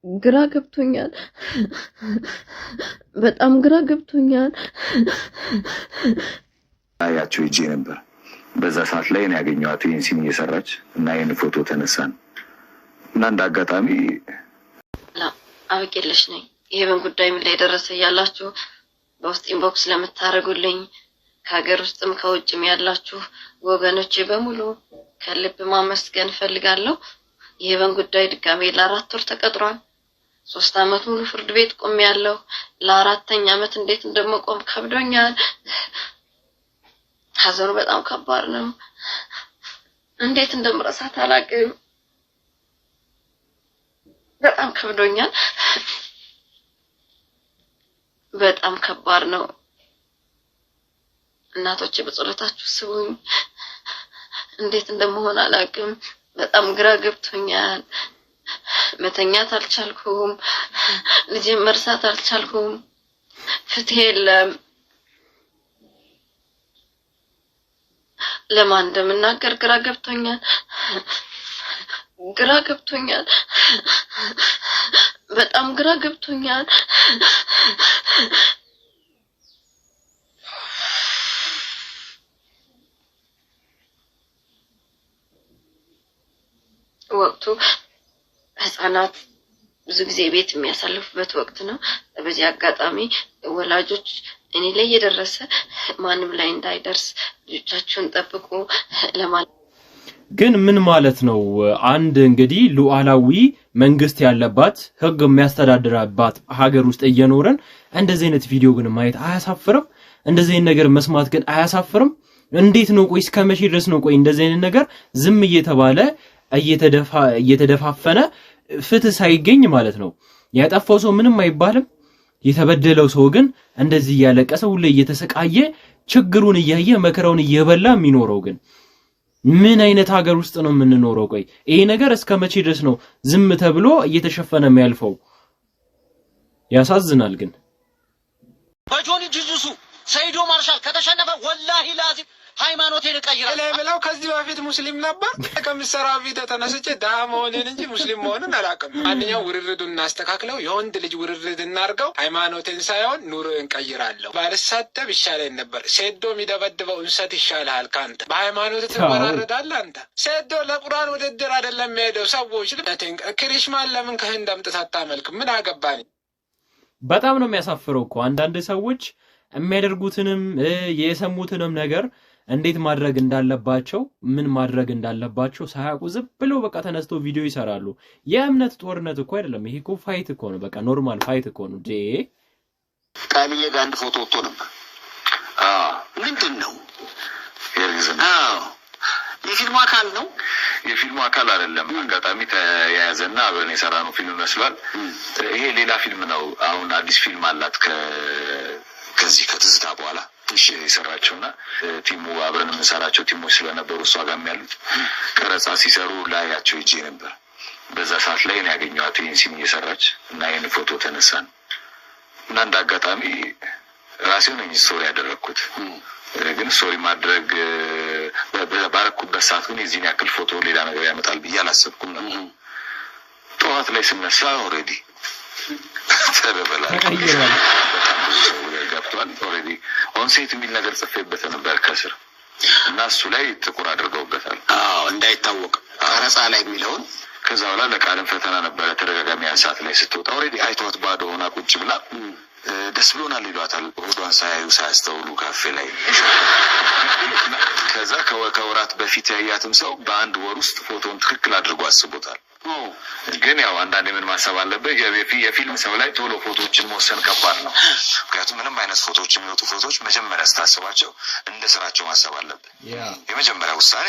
ግራ ገብቶኛል በጣም ግራ ገብቶኛል አያቸው እጄ ነበር በዛ ሰዓት ላይ ነው ያገኘኋት ሲን እየሰራች እና የኔ ፎቶ ተነሳን እና እንዳጋጣሚ አውቄልሽ ነኝ ይሄን ጉዳይ ምን ላይ ደረሰ ያላችሁ በውስጥ ኢንቦክስ ለምታረጉልኝ ከሀገር ውስጥም ከውጭም ያላችሁ ወገኖቼ በሙሉ ከልብ ማመስገን ፈልጋለሁ ይሄን ጉዳይ ድጋሜ ለ4 ወር ተቀጥሯል 3 አመት ሙሉ ፍርድ ቤት ቆሜያለሁ ለ4ኛ አመት እንዴት እንደምቆም ከብዶኛል ሀዘኑ በጣም ከባድ ነው እንዴት እንደምረሳት አላውቅም በጣም ከብዶኛል በጣም ከባድ ነው እናቶቼ በጸሎታችሁ ስቡኝ እንዴት እንደምሆን አላውቅም በጣም ግራ ገብቶኛል መተኛት አልቻልኩም ልጅ መርሳት አልቻልኩም ፍትህ የለም ለማን እንደምናገር ግራ ገብቶኛል በጣም ግራ ገብቶኛል ወቅቱ ህፃናት ብዙ ጊዜ ቤት የሚያሳልፉበት ወቅት ነው በዚህ አጋጣሚ ወላጆች እኔ ላይ የደረሰ ማንም ላይ እንዳይደርስ ልጆቻችሁን ጠብቁ ለማለት ግን ምን ማለት ነው አንድ እንግዲህ ሉዓላዊ መንግስት ያለባት ህግ የሚያስተዳድራባት ሀገር ውስጥ እየኖረን እንደዚህ አይነት ቪዲዮ ግን ማየት አያሳፍርም እንደዚህ አይነት ነገር መስማት ግን አያሳፍርም እንዴት ነው ቆይ እስከመቼ ድረስ ነው ቆይ እንደዚህ አይነት ነገር ዝም እየተባለ እየተደፋፈነ ፍትህ ሳይገኝ ማለት ነው ያጠፋው ሰው ምንም አይባልም የተበደለው ሰው ግን እንደዚህ ያለቀሰ ሁሉ እየተሰቃየ ችግሩን እያየ መከራውን እየበላ የሚኖረው ግን ምን አይነት ሀገር ውስጥ ነው የምንኖረው ቆይ ይሄ ነገር እስከመቼ ድረስ ነው ዝም ተብሎ እየተሸፈነ የሚያልፈው ያሳዝናል ግን በጆኒ ጂሱሱ ሰይዶ ማርሻል ከተሸነፈ ወላሂ ላዚም ሃይማኖቴን እቀይራለሁ ለምለው ከዚህ በፊት ሙስሊም ነበር ከመሰራው ቪዲዮ ተነስቼ ዳማ ሆነን እንጂ ሙስሊም መሆንን አላውቅም አንደኛው ውርርዱን እናስተካክለው የወንድ ልጅ ውርርድ እናርገው ሃይማኖቴን ሳይሆን ኑሮን እንቀይራለሁ ባልሳተብ ይሻለኝ ነበር ሴዶ የሚደበድበው እንሰት ይሻላል ካንተ በሃይማኖት ተወራረዳለህ አንተ ሴዶ ለቁርአን ውድድር አይደለም የሚሄደው ሰዎች ክሪስማን ለምን ከህንድ አምጥታ መልክ ምን አገባኝ በጣም ነው የሚያሳፍረው እኮ አንዳንድ ሰዎች የሚያደርጉትንም የሰሙትንም ነገር እንዴት ማድረግ እንዳለባቸው ምን ማድረግ እንዳለባቸው ሳያውቁ ዝም ብለው በቃ ተነስተው ቪዲዮ ይሰራሉ የእምነት ጦርነት እኮ አይደለም ይሄ እኮ ፋይት እኮ ነው በቃ ኖርማል ፋይት እኮ ነው ቃልዬ ጋር አንድ ፎቶ ወጥቶ ነበር ምንድነው የፊልሙ አካል ነው የፊልሙ አካል አይደለም አጋጣሚ ተያያዘና አብረን የሰራነው ፊልም መስሏል ይሄ ሌላ ፊልም ነው አሁን አዲስ ፊልም አላት ከዚህ ከትዝታ በኋላ እሺ የሰራቸውና ቲሙ አብረን የምንሰራቸው ቲሞች ስለነበሩ እሷ ጋርም ያሉት ቀረጻ ሲሰሩ ላያቸው እጄ ነበር በዛ ሰዓት ላይ ነው ያገኘኋት ሲን እየሰራች እና የኔ ፎቶ ተነሳን እና እንዳጋጣሚ ራሴው ነኝ ስቶሪ ያደረኩት ግን ስቶሪ ማድረግ ባረኩበት ሰዓት ግን የዚህን ያክል ፎቶ ሌላ ነገር ያመጣል ብዬ አላሰብኩም ነበር ጠዋት ላይ ስነሳ ኦሬዲ ተበላል ገብቷል ኦሬዲ ኦን ሴት የሚል ነገር ጽፌበት ነበር ከስር እና እሱ ላይ ጥቁር አድርገውበታል እንዳይታወቅ ቀረጻ ላይ የሚለውን ከዛ በኋላ ለቃለም ፈተና ነበር ተደጋጋሚ ሰዓት ላይ ስትወጣ ኦሬዲ አይቷት ባዶ ሆና ቁጭ ብላ ደስ ብሎናል ይሏታል ሆዷን ሳያስተውሉ ካፌ ላይ ከዛ ከወራት በፊት ያያትም ሰው በአንድ ወር ውስጥ ፎቶን ትክክል አድርጎ አስቦታል ግን ያው አንዳንዴ ምን ማሰብ አለበት የፊልም ሰው ላይ ቶሎ ፎቶዎችን መወሰን ከባድ ነው ምክንያቱም ምንም አይነት ፎቶዎች የሚወጡ ፎቶዎች መጀመሪያ ስታስባቸው እንደ ስራቸው ማሰብ አለበት የመጀመሪያ ውሳኔ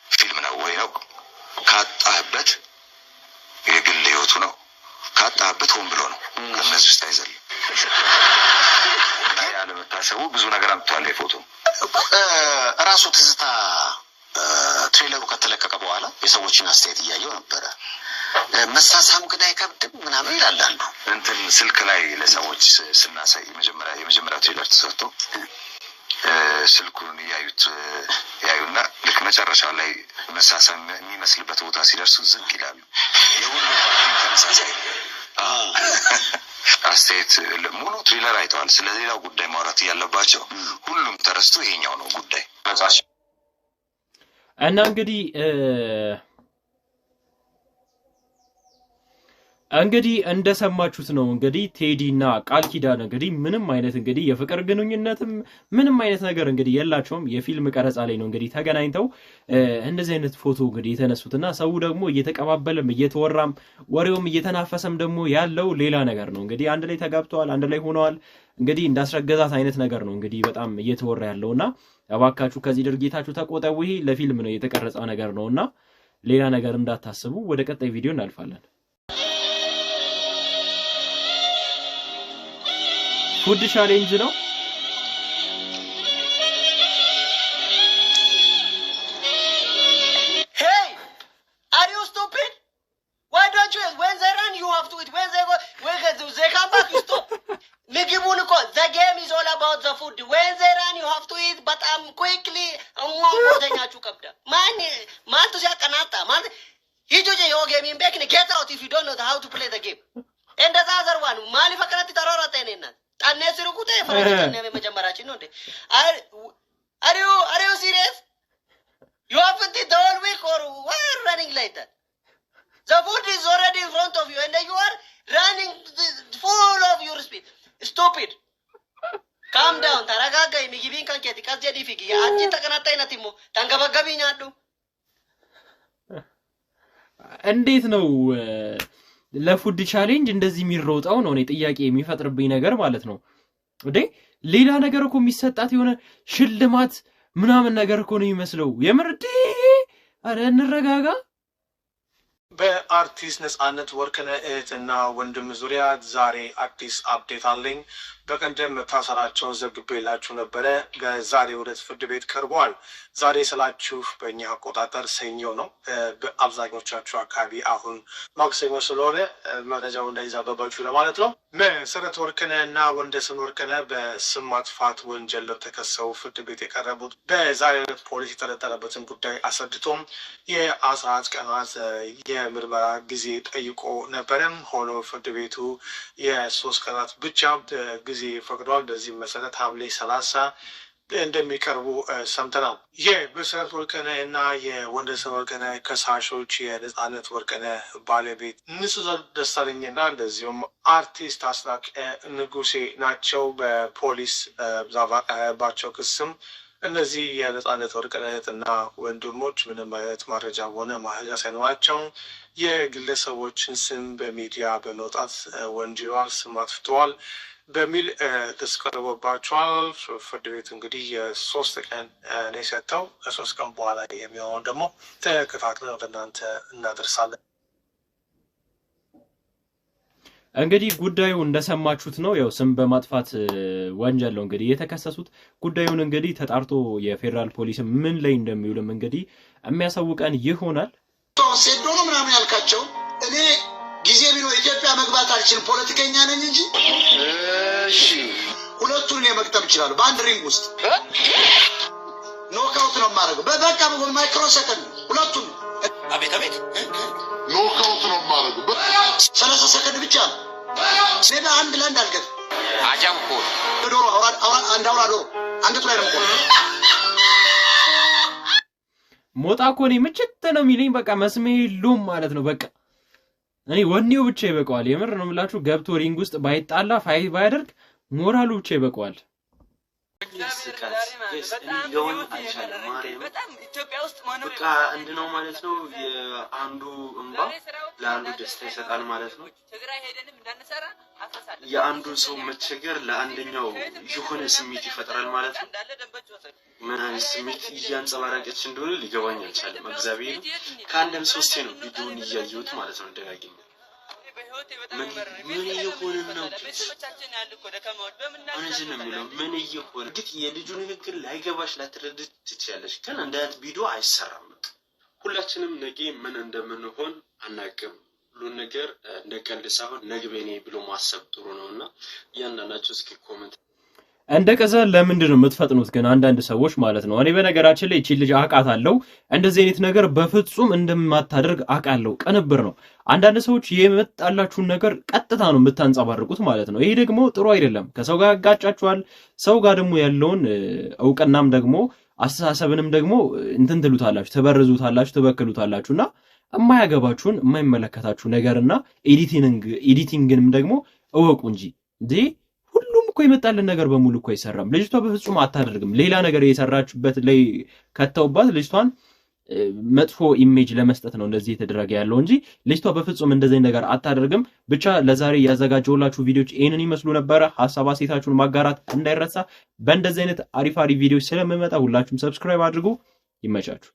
ፊልም ነው ወይ ነው ካጣህበት የግል ህይወቱ ነው ካጣህበት ሆን ብሎ ነው ከነዚህ ውስጥ አይዘልም እና ያለ መታሰቡ ብዙ ነገር አምጥቷል የፎቶ ራሱ ትዝታ ትሬለሩ ከተለቀቀ በኋላ የሰዎችን አስተያየት እያየው ነበር መሳሳም ግን አይከብድም ምናምን ይላል እንትን ስልክ ላይ ለሰዎች ስናሳይ የመጀመሪያ ትሬለር ተሰርቶ ስልኩን ያዩና ልክ መጨረሻው ላይ መሳሳም የሚመስልበት ቦታ ሲደርሱ ዝግ ይላሉ የሁሉ ፓርቲ ተመሳሳይ አስተያየት ሙሉ ትሪለር አይተዋል። ስለሌላው ጉዳይ ማውራት ያለባቸው ሁሉም ተረስቶ ይሄኛው ነው ጉዳይ እና እንግዲህ እንደሰማችሁት ነው እንግዲህ ቴዲና ቃል ኪዳን እንግዲህ ምንም አይነት እንግዲህ የፍቅር ግንኙነትም ምንም አይነት ነገር እንግዲህ የላቸውም። የፊልም ቀረጻ ላይ ነው እንግዲህ ተገናኝተው እንደዚህ አይነት ፎቶ እንግዲህ የተነሱትና ሰው ደግሞ እየተቀባበለም እየተወራም ወሬውም እየተናፈሰም ደግሞ ያለው ሌላ ነገር ነው። እንግዲህ አንድ ላይ ተጋብተዋል፣ አንድ ላይ ሆነዋል። እንግዲህ እንዳስረገዛት አይነት ነገር ነው እንግዲህ በጣም እየተወራ ያለውና እባካችሁ ከዚህ ድርጊታችሁ ተቆጠቡ። ይሄ ለፊልም ነው የተቀረጸው ነገር ነውና ሌላ ነገር እንዳታስቡ። ወደ ቀጣይ ቪዲዮ እናልፋለን። ፉድ ቻሌንጅ ነው። Hey, are you stupid? Why don't you? When they run, you have to eat. When they go, they come back, you stop. The game is all about the food. When they run, you have to eat, but quickly. Man, to say kanata, man. He do your game in back and get out if you don't know how to play the game. And the other one, man, if I cannot tarora tenena. Are you serious? You haven't eaten the whole week, or why are you running like that? The food is already in front of you, and you are running full of your speed. Stupid. Calm down. Taragaga, mi giving kan keti kasje di figi. Anji takanata inatimo. Tangabagabi nyadu. እንዴት ነው ለፉድ ቻሌንጅ እንደዚህ የሚሮጣው ነው እኔ ጥያቄ የሚፈጥርብኝ ነገር ማለት ነው እንዴ? ሌላ ነገር እኮ የሚሰጣት የሆነ ሽልማት ምናምን ነገር እኮ ነው የሚመስለው። የምርድ አረ እንረጋጋ። በአርቲስት ነጻነት ወርቅነህ እህትና ወንድም ዙሪያ ዛሬ አዲስ አፕዴት አለኝ። በቀደም መታሰራቸውን ዘግቤላችሁ ነበረ። ዛሬ ወደ ፍርድ ቤት ቀርበዋል። ዛሬ ስላችሁ በእኛ አቆጣጠር ሰኞ ነው። በአብዛኞቻችሁ አካባቢ አሁን ማክሰኞ ስለሆነ መረጃው እንዳይዛበባችሁ ለማለት ነው። መሰረት ወርቅነህ እና ወንደሰን ወርቅነህ በስም ማጥፋት ወንጀል ተከሰው ፍርድ ቤት የቀረቡት በዛሬ ዕለት ፖሊስ የጠረጠረበትን ጉዳይ አስረድቶም የ14 ቀናት የምርመራ ጊዜ ጠይቆ ነበረም። ሆኖ ፍርድ ቤቱ የ3 ቀናት ብቻ ጊዜ ፈቅዷል። በዚህ መሰረት ሐምሌ 30 እንደሚቀርቡ ሰምተናል። የመሰረት ወርቅነህ እና የወንደሰን ወርቅነህ ከሳሾች የነጻነት ወርቅነህ ባለቤት ንጹህ ደሳለኝና እንደዚሁም አርቲስት አስናቀ ንጉሴ ናቸው። በፖሊስ ባቸው ክስም እነዚህ የነጻነት ወርቅነህ እና ወንድሞች ምንም አይነት መረጃ ሆነ ማህጃ ሳይኖራቸው የግለሰቦችን ስም በሚዲያ በመውጣት ወንጅለዋል፣ ስም አጥፍተዋል በሚል ክስ ቀርቦባቸዋል። ፍርድ ቤት እንግዲህ የ3 ቀን ነው የሰጠው። ከ3 ቀን በኋላ የሚሆነውን ደግሞ ተከታትለን ወደ እናንተ እናደርሳለን። እንግዲህ ጉዳዩ እንደሰማችሁት ነው። ያው ስም በማጥፋት ወንጀል ነው እንግዲህ የተከሰሱት። ጉዳዩን እንግዲህ ተጣርቶ የፌደራል ፖሊስ ምን ላይ እንደሚውልም እንግዲህ የሚያሳውቀን ይሆናል። ሴዶ ነው ምናምን ያልካቸው እኔ ጊዜ ቢኖር ኢትዮጵያ መግባት አልችልም፣ ፖለቲከኛ ነኝ እንጂ እሺ ሁለቱን የመቅጠም ይችላል በአንድ ሪንግ ውስጥ ኖካውት ነው ማድረግ። በቃ በማይክሮ ሰከንድ ሁለቱን አቤት ኖካውት ነው ማድረግ 30 ሰከንድ ብቻ ነው። ሴዳ አንድ ለአንድ አልገት አጃም እኮ ዶሮ አንድ አውራ ዶሮ አንገቱ ላይ ነው እኮ ሞጣ እኮ ነው ምችት ነው የሚለኝ። በቃ መስሜ የለውም ማለት ነው። በቃ እኔ ወኔው ብቻ ይበቃዋል። የምር ነው የምላችሁ። ገብቶ ሪንግ ውስጥ ባይጣላ ፋይት ባያደርግ ሞራሉ ብቻ ይበቃዋል። በጣም ኢትዮጵያ ውስጥ ማነው በቃ እንድነው ማለት ነው። የአንዱ እንባ ለአንዱ ደስታ ይሰጣል ማለት ነው። ትግራይ ሄደንም እንዳንሰራ አፈሳለ የአንዱ ሰው መቸገር ለአንደኛው የሆነ ስሜት ይፈጥራል ማለት ነው። ምን አይነት ስሜት እያንጸባረቀች እንደሆነ ሊገባኝ አልቻለም። እግዚአብሔር ከአንድም 3 ነው ቪዲዮውን እያየሁት ማለት ነው ደጋግሜ። ምን እየሆነ ነው? ምን እየሆነ እንግዲህ የልጁ ንግግር ላይገባሽ ላትረድ ትችያለሽ። ግን እንደ አይነት ቪዲዮ አይሰራም። ሁላችንም ነገ ምን እንደምንሆን አናውቅም። ሁሉን ነገር እንደ ቀልድ ሳይሆን ነግበኔ ብሎ ማሰብ ጥሩ ነውና እያንዳንዳችሁ እስኪ ኮሜንት እንደቀዘ ለምንድን ነው የምትፈጥኑት ግን አንዳንድ ሰዎች ማለት ነው? እኔ በነገራችን ላይ እቺ ልጅ አውቃታለሁ እንደዚህ አይነት ነገር በፍጹም እንደማታደርግ አውቃለሁ። ቅንብር ነው። አንዳንድ ሰዎች የመጣላችሁን ነገር ቀጥታ ነው የምታንጸባርቁት ማለት ነው። ይሄ ደግሞ ጥሩ አይደለም። ከሰው ጋር ያጋጫችኋል። ሰው ጋር ደግሞ ያለውን እውቅናም ደግሞ አስተሳሰብንም ደግሞ እንትን ትሉታላችሁ፣ ተበርዙታላችሁ፣ ተበክሉታላችሁና የማያገባችሁን የማይመለከታችሁ ነገርና ኤዲቲንግንም ደግሞ እወቁ እንጂ እንዴ ሁሉም እኮ ይመጣልን ነገር በሙሉ እኮ አይሰራም። ልጅቷ በፍጹም አታደርግም። ሌላ ነገር የሰራችበት ላይ ከተውባት ልጅቷን መጥፎ ኢሜጅ ለመስጠት ነው እንደዚህ የተደረገ ያለው እንጂ ልጅቷ በፍጹም እንደዚህ ነገር አታደርግም። ብቻ ለዛሬ ያዘጋጀውላችሁ ቪዲዮዎች ይሄንን ይመስሉ ነበር። ሐሳብ አስተያየታችሁን ማጋራት እንዳይረሳ። በእንደዚህ አይነት አሪፍ ቪዲዮዎች ስለምመጣ ሁላችሁም ሰብስክራይብ አድርጉ። ይመቻችሁ።